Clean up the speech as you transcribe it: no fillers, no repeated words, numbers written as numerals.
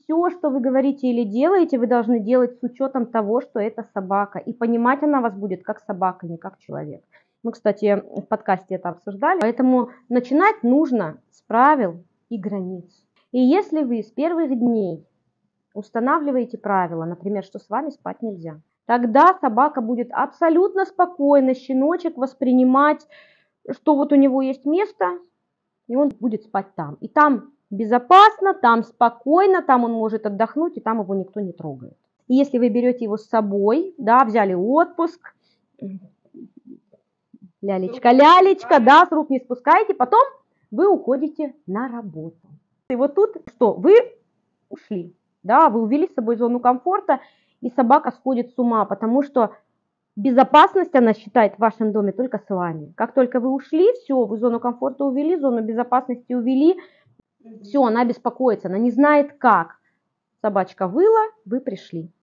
все, что вы говорите или делаете, вы должны делать с учетом того, что это собака. И понимать она вас будет как собака, не как человек. Мы, кстати, в подкасте это обсуждали. Поэтому начинать нужно с правил и границ. И если вы с первых дней устанавливаете правила, например, что с вами спать нельзя, тогда собака будет абсолютно спокойно, щеночек, воспринимать, что вот у него есть место, и он будет спать там. И там безопасно, там спокойно, там он может отдохнуть, и там его никто не трогает. И если вы берете его с собой, да, взяли отпуск, лялечка, да, с рук не спускаете, потом вы уходите на работу. И вот тут что? Вы ушли, да, вы увели с собой зону комфорта, и собака сходит с ума, потому что безопасность она считает в вашем доме только с вами. Как только вы ушли, все, вы зону комфорта увели, зону безопасности увели, все, она беспокоится, она не знает как. Собачка выла, вы пришли.